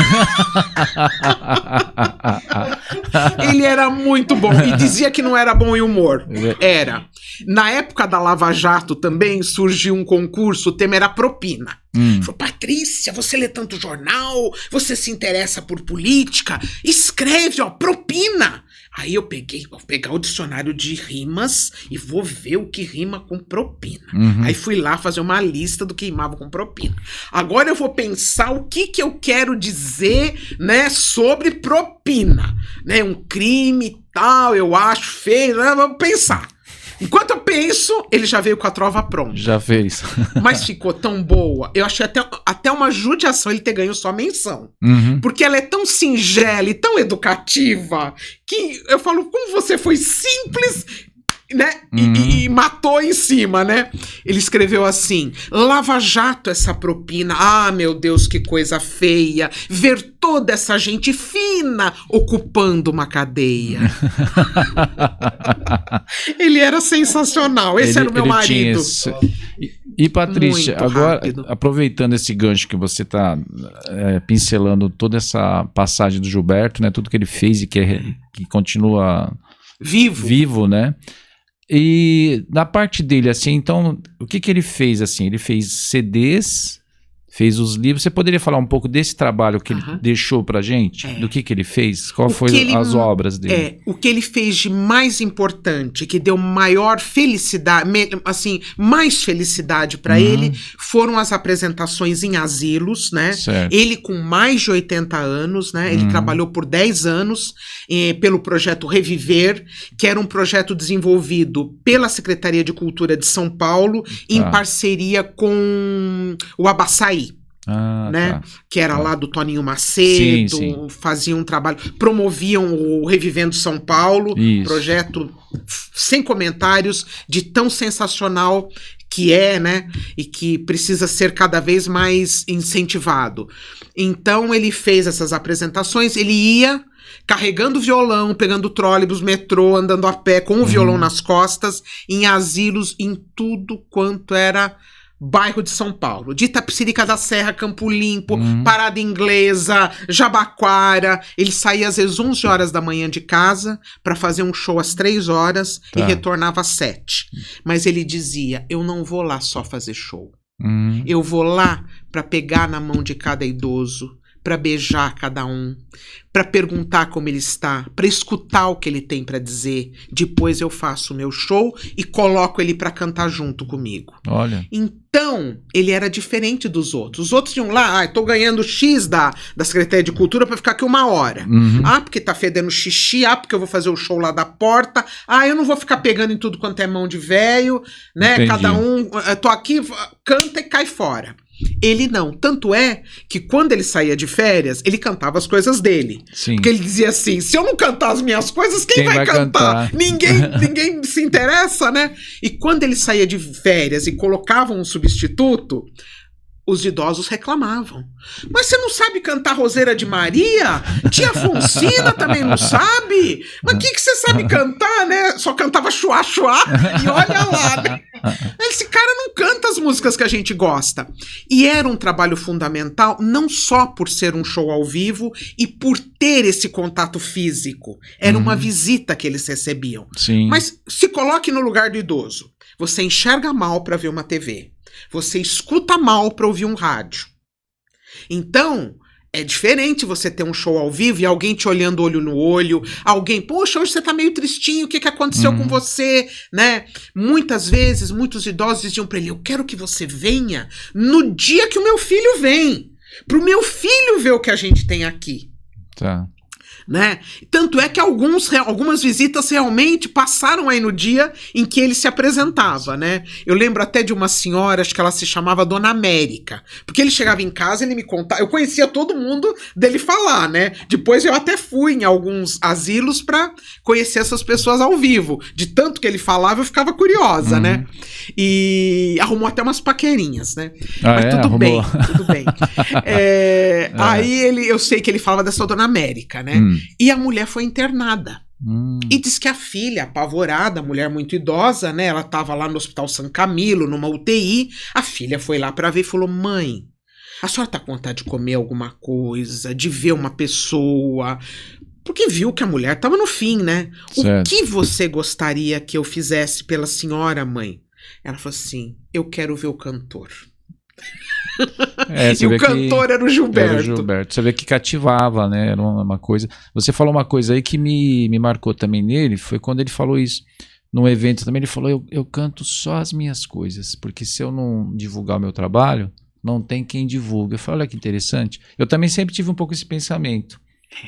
Ele era muito bom e dizia que não era bom em humor. Era. Na época da Lava Jato também surgiu um concurso, o tema era propina. Falou, Patrícia, você lê tanto jornal, você se interessa por política, escreve, ó, propina. Aí eu vou pegar o dicionário de rimas e vou ver o que rima com propina. Aí fui lá fazer uma lista do que rimava com propina. Agora eu vou pensar o que eu quero dizer, né, sobre propina. Né, um crime e tal, eu acho feio, né, vamos pensar. Enquanto eu penso, ele já veio com a trova pronta. Já fez. Mas ficou tão boa. Eu achei até uma judiação ele ter ganho só menção. Porque ela é tão singela e tão educativa que eu falo, como você foi simples, né? E matou em cima, né? Ele escreveu assim: Lava Jato essa propina. Ah, meu Deus, que coisa feia. Ver toda essa gente fina ocupando uma cadeia. Ele era sensacional. Esse era o meu marido. E Patrícia, Muito agora, rápido. aproveitando esse gancho que você está pincelando toda essa passagem do Gilberto, né? Tudo que ele fez e que continua vivo, né? E na parte dele, assim, então, o que ele fez, assim? Ele fez CDs, fez os livros. Você poderia falar um pouco desse trabalho que ele deixou pra gente? Do que ele fez? Qual foi as obras dele? O que ele fez de mais importante, que deu maior felicidade, assim, mais felicidade pra ele, foram as apresentações em asilos, né? Certo. Ele com mais de 80 anos, né? Ele trabalhou por 10 anos pelo projeto Reviver, que era um projeto desenvolvido pela Secretaria de Cultura de São Paulo, em parceria com o Abaçaí. Né? Tá. Que era lá do Toninho Macedo, Sim. faziam um trabalho, promoviam o Revivendo São Paulo, projeto sem comentários, de tão sensacional que é, né? E que precisa ser cada vez mais incentivado. Então ele fez essas apresentações, ele ia carregando violão, pegando trólebus, metrô, andando a pé com o violão nas costas, em asilos, em tudo quanto era bairro de São Paulo, de Itapecerica da Serra, Campo Limpo, Parada Inglesa, Jabaquara. Ele saía às vezes 11 horas da manhã de casa para fazer um show às 3 horas e retornava às 7. Mas ele dizia, eu não vou lá só fazer show. Eu vou lá para pegar na mão de cada idoso, para beijar cada um, para perguntar como ele está, para escutar o que ele tem para dizer. Depois eu faço o meu show e coloco ele para cantar junto comigo. Olha. Então, ele era diferente dos outros. Os outros iam lá, tô ganhando X da Secretaria de Cultura para ficar aqui 1 hora. Ah, porque tá fedendo xixi, porque eu vou fazer o show lá da porta. Eu não vou ficar pegando em tudo quanto é mão de velho, né? Entendi. Cada um, tô aqui, canta e cai fora. Ele não. Tanto é que quando ele saía de férias, ele cantava as coisas dele. Sim. Porque ele dizia assim, se eu não cantar as minhas coisas, quem vai cantar? Ninguém se interessa, né? E quando ele saía de férias e colocavam um substituto, os idosos reclamavam. Mas você não sabe cantar Roseira de Maria? Tia Fonsina também não sabe? Mas o que você sabe cantar, né? Só cantava chuá, chuá e olha lá, né? Esse cara não canta as músicas que a gente gosta. E era um trabalho fundamental, não só por ser um show ao vivo e por ter esse contato físico. Era uma visita que eles recebiam. Sim. Mas se coloque no lugar do idoso. Você enxerga mal para ver uma TV. Você escuta mal pra ouvir um rádio. Então, é diferente você ter um show ao vivo e alguém te olhando olho no olho, alguém, poxa, hoje você tá meio tristinho, o que aconteceu com você, né? Muitas vezes, muitos idosos diziam pra ele, eu quero que você venha no dia que o meu filho vem, pro meu filho ver o que a gente tem aqui. Tá. Né? Tanto é que algumas visitas realmente passaram aí no dia em que ele se apresentava, né? Eu lembro até de uma senhora, acho que ela se chamava Dona América, porque ele chegava em casa, ele me contava, eu conhecia todo mundo dele falar, né? Depois eu até fui em alguns asilos pra conhecer essas pessoas ao vivo, de tanto que ele falava eu ficava curiosa, né? E arrumou até umas paquerinhas, né? Mas tudo bem, tudo bem. Aí eu sei que ele falava dessa Dona América, né? E a mulher foi internada. E diz que a filha, apavorada, mulher muito idosa, né? Ela tava lá no Hospital São Camilo, numa UTI. A filha foi lá pra ver e falou, mãe, a senhora tá com vontade de comer alguma coisa, de ver uma pessoa? Porque viu que a mulher tava no fim, né? Certo. O que você gostaria que eu fizesse pela senhora, mãe? Ela falou assim, eu quero ver o cantor. E o cantor era o Gilberto. Era o Gilberto. Você vê que cativava, né? Era uma coisa. Você falou uma coisa aí que me marcou também nele, foi quando ele falou isso. Num evento também, ele falou: eu canto só as minhas coisas, porque se eu não divulgar o meu trabalho, não tem quem divulga. Eu falei: olha que interessante. Eu também sempre tive um pouco esse pensamento.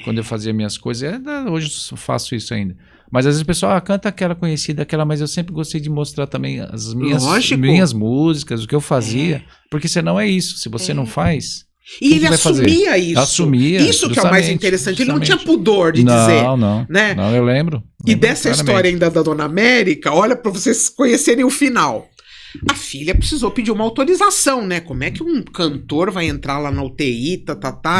Quando eu fazia minhas coisas, hoje eu faço isso ainda. Mas às vezes o pessoal canta aquela conhecida, mas eu sempre gostei de mostrar também as minhas músicas, o que eu fazia, porque senão é isso, se você não faz... E ele assumia isso. Assumia, isso que é o mais interessante, justamente. Ele não tinha pudor de dizer. Né? Não, eu lembro. E dessa história ainda da Dona América, olha para vocês conhecerem o final. A filha precisou pedir uma autorização, né? Como é que um cantor vai entrar lá na UTI,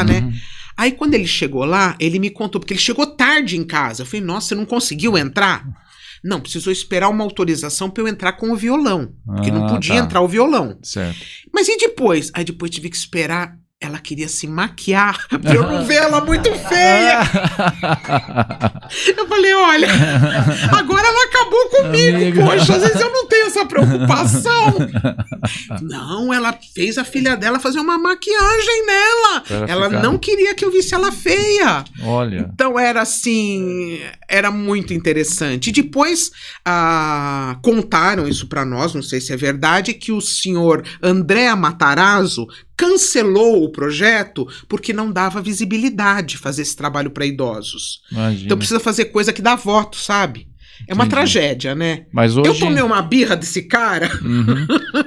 né? Aí quando ele chegou lá, ele me contou, porque ele chegou tarde em casa. Eu falei, nossa, você não conseguiu entrar? Não, precisou esperar uma autorização para eu entrar com o violão. Porque não podia entrar o violão. Certo. Mas e depois? Aí depois tive que esperar. Ela queria se maquiar pra eu não ver ela muito feia. Eu falei, olha, agora ela acabou comigo, poxa, às vezes eu não tenho essa preocupação. Não, ela fez a filha dela fazer uma maquiagem nela. Ela não queria que eu visse ela feia. Olha. Então era assim, era muito interessante. E depois contaram isso pra nós, não sei se é verdade, que o senhor André Matarazzo cancelou o projeto porque não dava visibilidade fazer esse trabalho para idosos. Imagina. Então precisa fazer coisa que dá voto, sabe? É uma tragédia, né? Mas hoje... Eu tomei uma birra desse cara.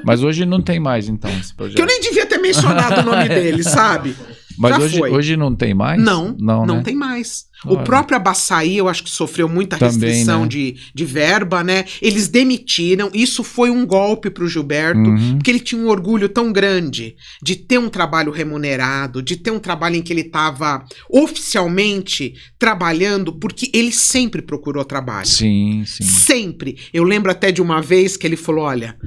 Mas hoje não tem mais, então, esse projeto. Que eu nem devia ter mencionado o nome dele, sabe? Mas hoje não tem mais? Não né? tem mais. O próprio Abaçaí, eu acho que sofreu muita restrição também, né? de verba, né? Eles demitiram. Isso foi um golpe pro Gilberto, porque ele tinha um orgulho tão grande de ter um trabalho remunerado, de ter um trabalho em que ele estava oficialmente trabalhando, porque ele sempre procurou trabalho. Sim. Sempre. Eu lembro até de uma vez que ele falou, olha,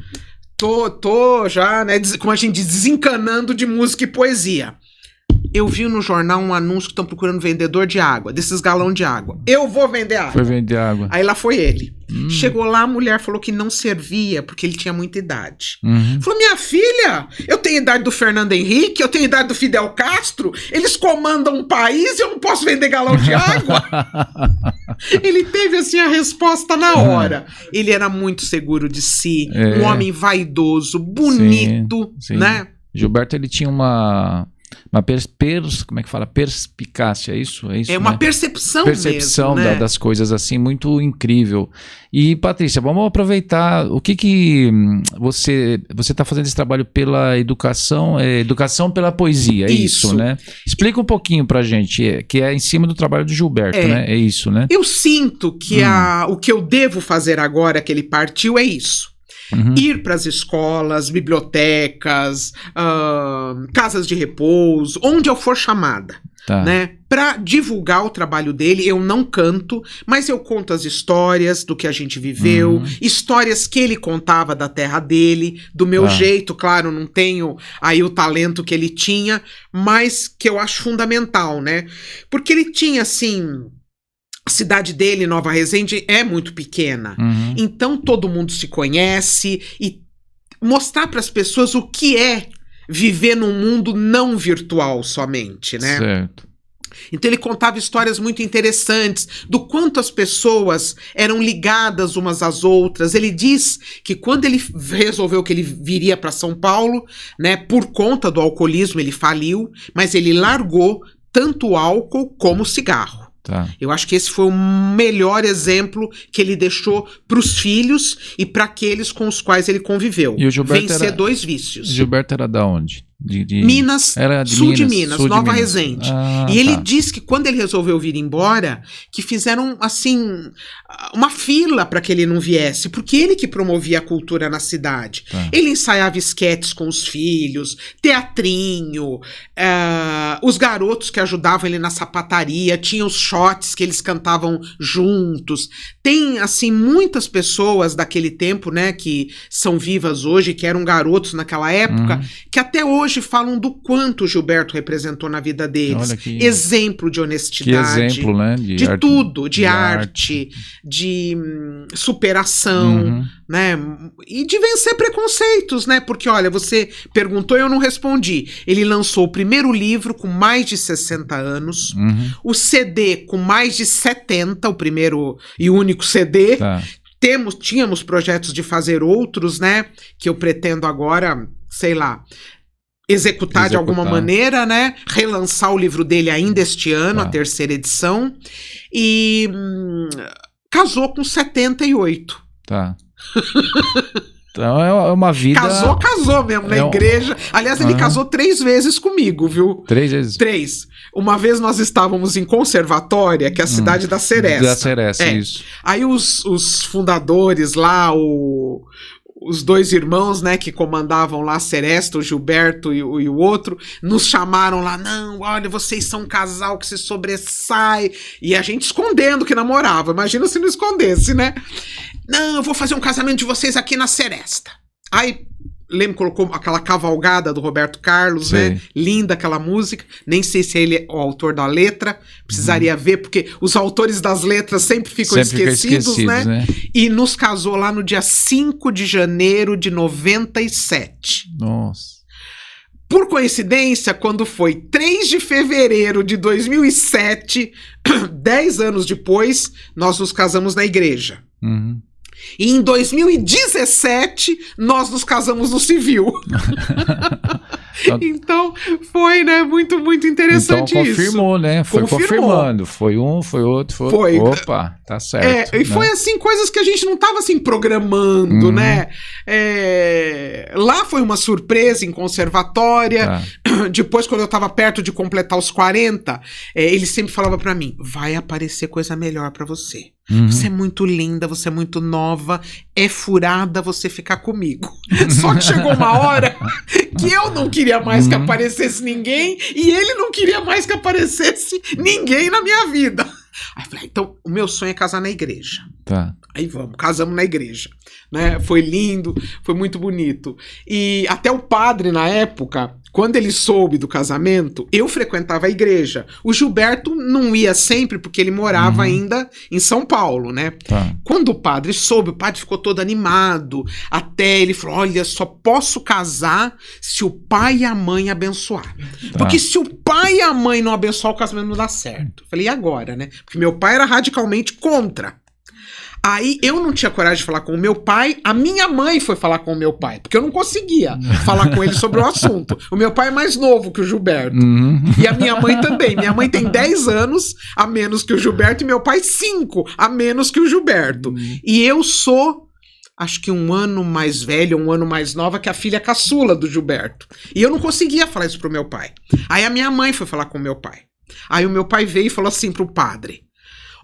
tô já, né, como a gente diz, desencanando de música e poesia. Eu vi no jornal um anúncio que estão procurando vendedor de água, desses galão de água. Eu vou vender água. Foi vender água. Aí lá foi ele. Chegou lá, a mulher falou que não servia, porque ele tinha muita idade. Falou, minha filha, eu tenho a idade do Fernando Henrique, eu tenho a idade do Fidel Castro, eles comandam um país e eu não posso vender galão de água. Ele teve assim a resposta na hora. Ele era muito seguro de si, um homem vaidoso, bonito, sim. né? Gilberto, ele tinha uma como é que fala? Perspicácia, é isso? É uma percepção mesmo, né? Das coisas assim, muito incrível. E Patrícia, vamos aproveitar o que você está fazendo esse trabalho pela educação pela poesia, é isso, né? Explica um pouquinho pra gente, que é em cima do trabalho do Gilberto, né? É isso, né? Eu sinto que o que eu devo fazer agora que ele partiu é isso. Ir para as escolas, bibliotecas, casas de repouso, onde eu for chamada, né? Para divulgar o trabalho dele. Eu não canto, mas eu conto as histórias do que a gente viveu, histórias que ele contava da terra dele, do meu jeito, claro, não tenho aí o talento que ele tinha, mas que eu acho fundamental, né? Porque ele tinha, assim... A cidade dele, Nova Resende, é muito pequena. Então todo mundo se conhece e mostrar para as pessoas o que é viver num mundo não virtual somente, né? Certo. Então ele contava histórias muito interessantes do quanto as pessoas eram ligadas umas às outras. Ele diz que quando ele resolveu que ele viria para São Paulo, né, por conta do alcoolismo, ele faliu, mas ele largou tanto o álcool como o cigarro. Tá. Eu acho que esse foi o melhor exemplo que ele deixou para os filhos e para aqueles com os quais ele conviveu. E o Gilberto vencer dois vícios. Gilberto era da onde? Minas, era de sul Minas, de Minas, sul de Nova Minas. Resende. Ah, e ele tá. diz que quando ele resolveu vir embora, que fizeram, assim, uma fila para que ele não viesse, porque ele que promovia a cultura na cidade. Tá. Ele ensaiava esquetes com os filhos, teatrinho, os garotos que ajudavam ele na sapataria, tinha os shots que eles cantavam juntos. Tem, assim, muitas pessoas daquele tempo, né, que são vivas hoje, que eram garotos naquela época, que até hoje falam do quanto o Gilberto representou na vida deles. Olha que Exemplo de honestidade. Que exemplo, né? De arte, tudo, de arte, de superação, né? E de vencer preconceitos, né? Porque, olha, você perguntou e eu não respondi. Ele lançou o primeiro livro com mais de 60 anos, o CD com mais de 70, o primeiro e único CD. Tá. Tínhamos projetos de fazer outros, né? Que eu pretendo agora, sei lá, executar de alguma maneira, né? Relançar o livro dele ainda este ano, a terceira edição. E casou com 78. Tá. Então é uma vida... Casou mesmo, na igreja. Aliás, ele casou 3 vezes comigo, viu? 3 vezes? 3. Uma vez nós estávamos em Conservatória, que é a cidade da Seresta. Da Seresta, isso. Aí os fundadores lá, os 2 irmãos, né, que comandavam lá a Seresta, o Gilberto e o outro, nos chamaram lá, não, olha, vocês são um casal que se sobressai, e a gente escondendo que namorava, imagina se não escondesse, né? Não, eu vou fazer um casamento de vocês aqui na Seresta. Aí, lembro, colocou aquela cavalgada do Roberto Carlos, né? Linda aquela música. Nem sei se ele é o autor da letra. Precisaria ver, porque os autores das letras sempre ficam esquecidos, né? E nos casou lá no dia 5 de janeiro de 97. Nossa. Por coincidência, quando foi 3 de fevereiro de 2007, 10 anos depois, nós nos casamos na igreja. E em 2017, nós nos casamos no civil. Então, foi, né? Muito, muito interessante então, confirmou, isso. Né? Foi confirmando. Foi um, foi outro, foi outro. Opa, tá certo. E foi assim, coisas que a gente não tava assim programando, né? Lá foi uma surpresa em Conservatória. Depois, quando eu tava perto de completar os 40, ele sempre falava pra mim, vai aparecer coisa melhor pra você. Você é muito linda, você é muito nova, é furada você ficar comigo. Só que chegou uma hora que eu não queria mais que aparecesse ninguém e ele não queria mais que aparecesse ninguém na minha vida. Aí eu falei, então o meu sonho é casar na igreja. Tá. Aí vamos, casamos na igreja, né? Foi lindo, foi muito bonito. E até o padre na época, quando ele soube do casamento, eu frequentava a igreja. O Gilberto não ia sempre porque ele morava ainda em São Paulo, né? Tá. Quando o padre soube, o padre ficou todo animado. Até ele falou, olha, só posso casar se o pai e a mãe abençoar. Tá. Porque se o pai e a mãe não abençoar, o casamento não dá certo. Eu falei, e agora, né? Porque meu pai era radicalmente contra. Aí eu não tinha coragem de falar com o meu pai, a minha mãe foi falar com o meu pai, porque eu não conseguia falar com ele sobre o assunto. O meu pai é mais novo que o Gilberto. E a minha mãe também. Minha mãe tem 10 anos a menos que o Gilberto e meu pai 5 a menos que o Gilberto. E eu sou, acho que 1 ano mais velha, 1 ano mais nova que a filha caçula do Gilberto. E eu não conseguia falar isso pro meu pai. Aí a minha mãe foi falar com o meu pai. Aí o meu pai veio e falou assim pro padre,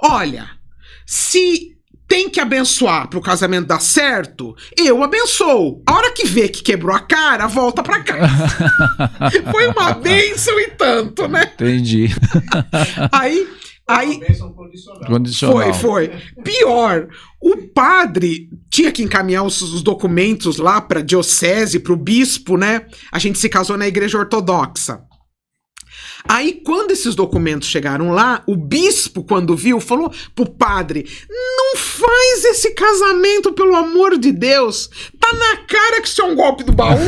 olha, se tem que abençoar pro casamento dar certo, eu abençoo. A hora que vê que quebrou a cara, volta pra casa. Foi uma bênção e tanto, né? Entendi. Aí Condicional. Foi. Pior, o padre tinha que encaminhar os documentos lá pra diocese, pro bispo, né? A gente se casou na igreja ortodoxa. Aí, quando esses documentos chegaram lá, o bispo, quando viu, falou pro padre: não faz esse casamento, pelo amor de Deus. Tá na cara que isso é um golpe do baú.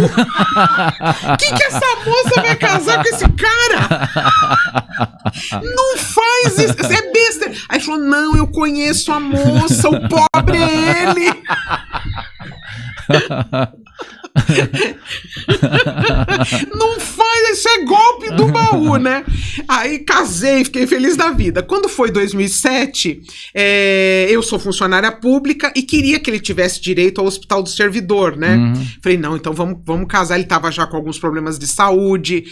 Que essa moça vai casar com esse cara? Não faz isso, isso é besta. Aí falou: não, eu conheço a moça, o pobre é ele. Não faz, isso é golpe do baú, né? Aí casei, fiquei feliz da vida. Quando foi 2007, eu sou funcionária pública e queria que ele tivesse direito ao Hospital do Servidor, né? Falei, não, então vamos casar. Ele tava já com alguns problemas de saúde,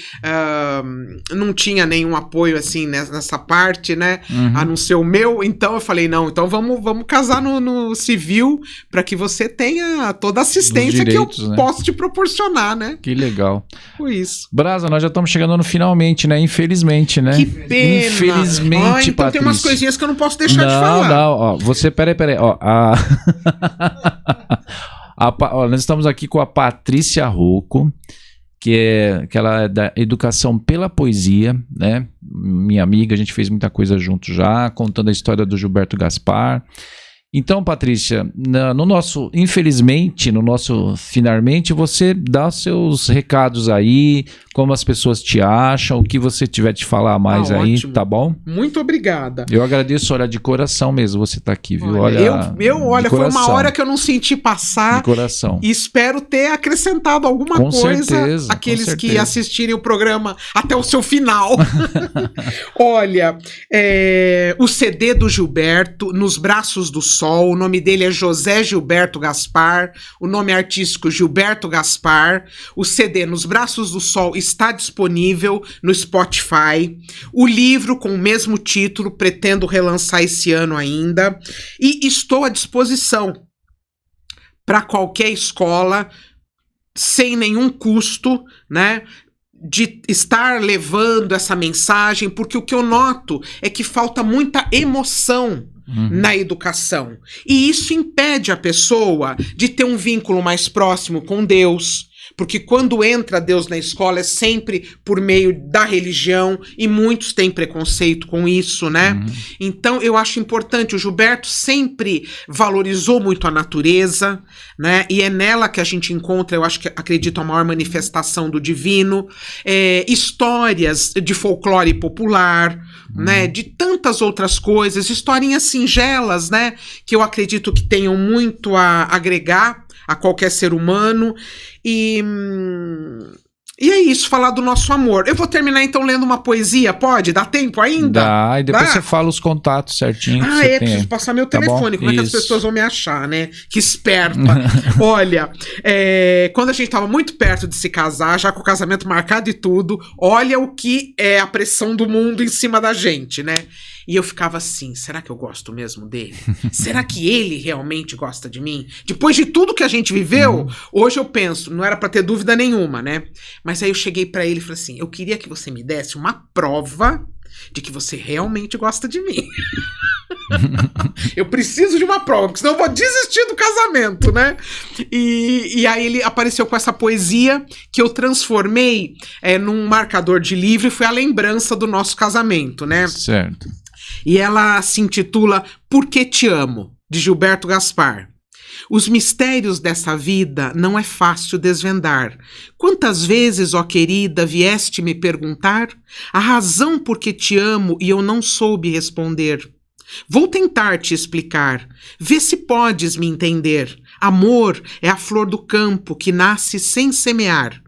não tinha nenhum apoio assim nessa parte, né? A não ser o meu. Então eu falei, não, então vamos casar no civil para que você tenha toda a assistência direitos, que eu posso te proporcionar, né? Que legal. Foi isso. Brasa, nós já estamos chegando no finalmente, né? Infelizmente, né? Que pena. Infelizmente, então tem umas coisinhas que eu não posso deixar de falar. Não, ó. Você, peraí. Ó, nós estamos aqui com a Patrícia Rocco, que ela é da Educação pela Poesia, né? Minha amiga, a gente fez muita coisa junto já, contando a história do Gilberto Gaspar. Então, Patrícia, infelizmente, no nosso finalmente, você dá os seus recados aí, como as pessoas te acham, o que você tiver de falar mais aí, ótimo. Tá bom? Muito obrigada. Eu agradeço, olha, de coração mesmo você tá aqui, viu? Olha, foi uma hora que eu não senti passar. De coração. E espero ter acrescentado alguma coisa àqueles que assistirem o programa até o seu final. Olha, o CD do Gilberto, Nos Braços do Sol, o nome dele é José Gilberto Gaspar, o nome artístico Gilberto Gaspar. O CD Nos Braços do Sol está disponível no Spotify. O livro com o mesmo título, pretendo relançar esse ano ainda. E estou à disposição para qualquer escola, sem nenhum custo, né? De estar levando essa mensagem, porque o que eu noto é que falta muita emoção na educação. E isso impede a pessoa de ter um vínculo mais próximo com Deus, porque quando entra Deus na escola é sempre por meio da religião e muitos têm preconceito com isso, né? Então eu acho importante, o Gilberto sempre valorizou muito a natureza, né? E é nela que a gente encontra, eu acredito, a maior manifestação do divino, histórias de folclore popular, né? De tantas outras coisas, historinhas singelas, né? Que eu acredito que tenham muito a agregar a qualquer ser humano. E é isso, falar do nosso amor. Eu vou terminar então lendo uma poesia, pode? Dá tempo ainda? Dá, e depois você fala os contatos certinho. Preciso passar meu telefone, como é que as pessoas vão me achar, né? Que esperta. Olha, quando a gente tava muito perto de se casar, já com o casamento marcado e tudo, olha o que é a pressão do mundo em cima da gente, né? E eu ficava assim, será que eu gosto mesmo dele? Será que ele realmente gosta de mim? Depois de tudo que a gente viveu, hoje eu penso, não era pra ter dúvida nenhuma, né? Mas aí eu cheguei pra ele e falei assim, eu queria que você me desse uma prova de que você realmente gosta de mim. Eu preciso de uma prova, porque senão eu vou desistir do casamento, né? E aí ele apareceu com essa poesia que eu transformei num marcador de livro e foi a lembrança do nosso casamento, né? Certo. E ela se intitula Por que Te Amo, de Gilberto Gaspar. Os mistérios dessa vida não é fácil desvendar. Quantas vezes, ó querida, vieste me perguntar a razão por que te amo e eu não soube responder? Vou tentar te explicar, vê se podes me entender. Amor é a flor do campo que nasce sem semear.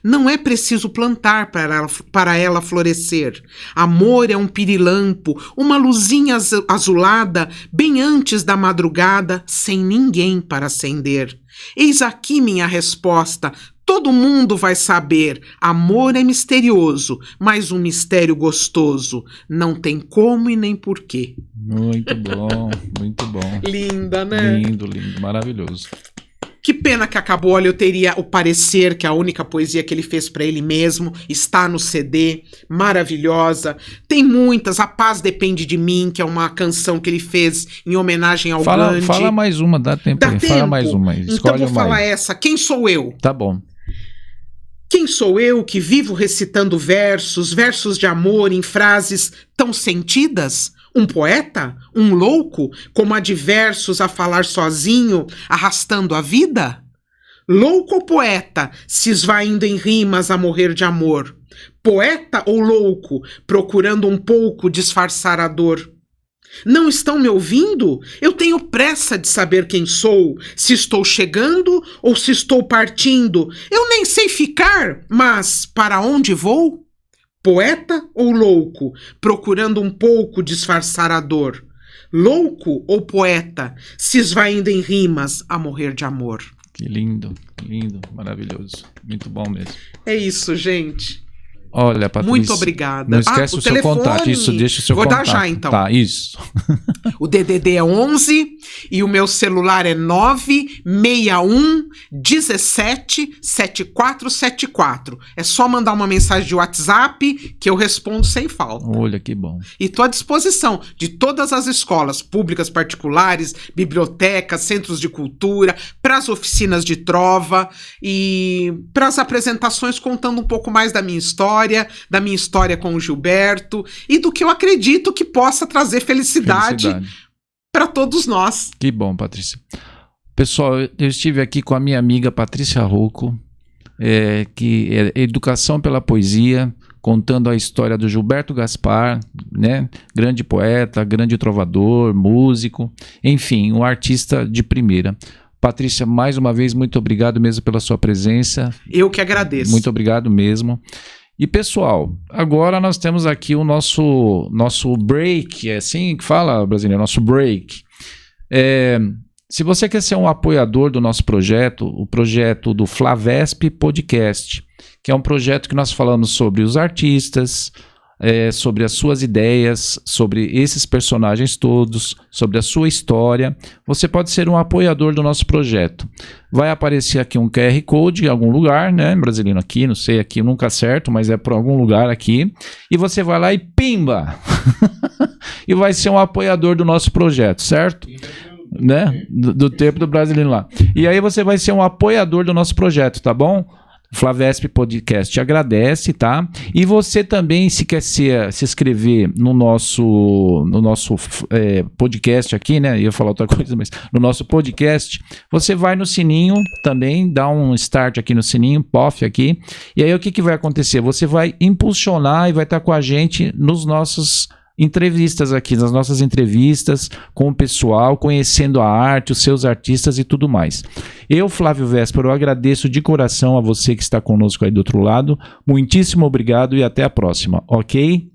Não é preciso plantar para ela florescer. Amor é um pirilampo, uma luzinha azulada, bem antes da madrugada, sem ninguém para acender. Eis aqui minha resposta, todo mundo vai saber. Amor é misterioso, mas um mistério gostoso. Não tem como e nem porquê. Muito bom, muito bom. Linda, né? Lindo, maravilhoso. Que pena que acabou. Olha, eu teria O Parecer, que é a única poesia que ele fez pra ele mesmo, está no CD, maravilhosa. Tem muitas, A Paz Depende de Mim, que é uma canção que ele fez em homenagem ao Gandhi. Fala mais uma, dá tempo. Fala mais uma. Então vou falar essa, Quem Sou Eu? Tá bom. Quem Quem sou eu que vivo recitando versos de amor em frases tão sentidas? Um poeta? Um louco? Como há de versos a falar sozinho, arrastando a vida? Louco ou poeta, se esvaindo em rimas a morrer de amor? Poeta ou louco, procurando um pouco disfarçar a dor? Não estão me ouvindo? Eu tenho pressa de saber quem sou, se estou chegando ou se estou partindo. Eu nem sei ficar, mas para onde vou? Poeta ou louco, procurando um pouco disfarçar a dor? Louco ou poeta, se esvaindo em rimas a morrer de amor? Que lindo, maravilhoso. Muito bom mesmo. É isso, gente. Olha, Patrícia, muito obrigada. Não esquece o seu contato. Isso, deixa o seu contato. Vou contato. dar já, então. Tá, isso. O DDD é 11 e o meu celular é 961 17 7474. É só mandar uma mensagem de WhatsApp que eu respondo sem falta. Olha, que bom. E estou à disposição de todas as escolas públicas, particulares, bibliotecas, centros de cultura, para as oficinas de trova e para as apresentações contando um pouco mais da minha história com o Gilberto e do que eu acredito que possa trazer felicidade para todos nós. Que bom, Patrícia. Pessoal, eu estive aqui com a minha amiga Patrícia Rocco, que é Educação pela Poesia, contando a história do Gilberto Gaspar, né? Grande poeta, grande trovador, músico, enfim, um artista de primeira. Patrícia, mais uma vez, muito obrigado mesmo pela sua presença. Eu que agradeço. Muito obrigado mesmo. E pessoal, agora nós temos aqui o nosso break, é assim que fala, brasileiro? Nosso break. Se você quer ser um apoiador do nosso projeto, o projeto do Flavesp Podcast, que é um projeto que nós falamos sobre os artistas, sobre as suas ideias, sobre esses personagens todos, sobre a sua história, você pode ser um apoiador do nosso projeto. Vai aparecer aqui um QR Code em algum lugar, né, brasileiro, aqui, não sei, aqui nunca acerto, mas é por algum lugar aqui, e você vai lá e pimba! E vai ser um apoiador do nosso projeto, certo? Né? Do tempo do brasileiro lá. E aí você vai ser um apoiador do nosso projeto, tá bom? Flavesp Podcast te agradece, tá? E você também, se quer se inscrever no nosso podcast aqui, né? Eu ia falar outra coisa, mas no nosso podcast, você vai no sininho também, dá um start aqui no sininho, POF aqui, e aí o que vai acontecer? Você vai impulsionar e vai estar com a gente nos nossos entrevistas aqui, nas nossas entrevistas com o pessoal, conhecendo a arte, os seus artistas e tudo mais. Eu, Flávio Véspero, agradeço de coração a você que está conosco aí do outro lado. Muitíssimo obrigado e até a próxima, ok?